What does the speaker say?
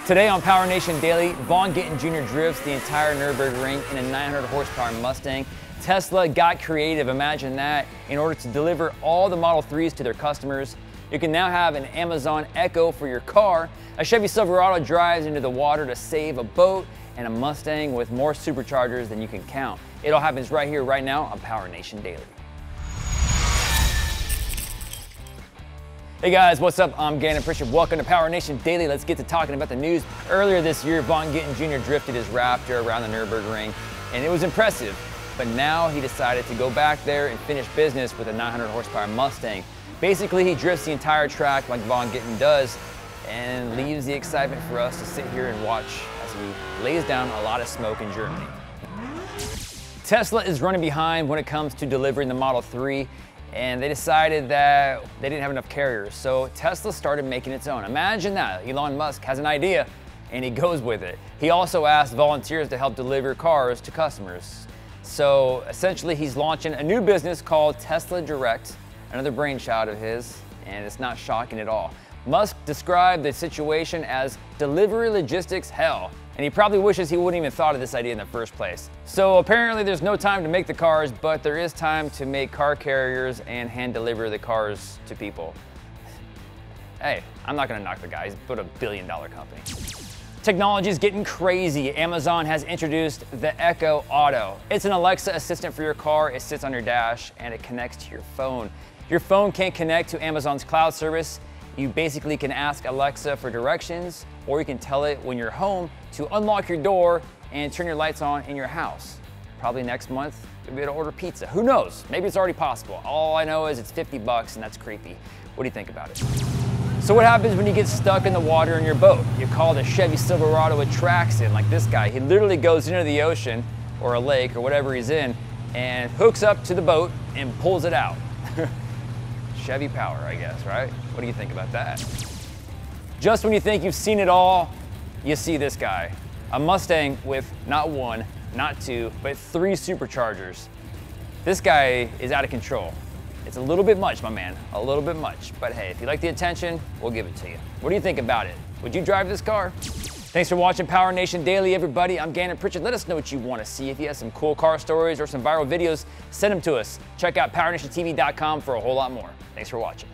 Today on Power Nation Daily, Vaughn Gittin Jr. drifts the entire Nurburgring in a 900 horsepower Mustang. Tesla got creative, imagine that, in order to deliver all the Model 3s to their customers. You can now have an Amazon Echo for your car. A Chevy Silverado drives into the water to save a boat, and a Mustang with more superchargers than you can count. It all happens right here, right now on Power Nation Daily. Hey guys, what's up? I'm Gannon Pritchard. Welcome to Power Nation Daily. Let's get to talking about the news. Earlier this year, Vaughn Gittin Jr. drifted his Raptor around the Nurburgring, and it was impressive. But now he decided to go back there and finish business with a 900 horsepower Mustang. Basically, he drifts the entire track like Vaughn Gittin does and leaves the excitement for us to sit here and watch as he lays down a lot of smoke in Germany. Tesla is running behind when it comes to delivering the Model 3. And they decided that they didn't have enough carriers, so Tesla started making its own. Imagine that. Elon Musk has an idea, and he goes with it. He also asked volunteers to help deliver cars to customers. So essentially, he's launching a new business called Tesla Direct, another brainchild of his, and it's not shocking at all. Musk described the situation as delivery logistics hell, and he probably wishes he wouldn't even thought of this idea in the first place. So apparently there's no time to make the cars, but there is time to make car carriers and hand deliver the cars to people. Hey, I'm not gonna knock the guy, he's built $1 billion company. Technology is getting crazy. Amazon has introduced the Echo Auto. It's an Alexa assistant for your car. It sits on your dash and it connects to your phone. Your phone can't connect to Amazon's cloud service. You basically can ask Alexa for directions, or you can tell it when you're home to unlock your door and turn your lights on in your house. Probably next month, you'll be able to order pizza. Who knows? Maybe it's already possible. All I know is it's 50 bucks and that's creepy. What do you think about it? So what happens when you get stuck in the water in your boat? You call the Chevy Silverado with tracks in, like this guy. He literally goes into the ocean or a lake or whatever he's in and hooks up to the boat and pulls it out. Chevy power, I guess, right? What do you think about that? Just when you think you've seen it all, you see this guy. A Mustang with not one, not two, but 3 superchargers. This guy is out of control. It's a little bit much, my man, a little bit much. But hey, if you like the attention, we'll give it to you. What do you think about it? Would you drive this car? Thanks for watching Power Nation Daily, everybody. I'm Gannon Pritchard. Let us know what you want to see. If you have some cool car stories or some viral videos, send them to us. Check out PowerNationTV.com for a whole lot more. Thanks for watching.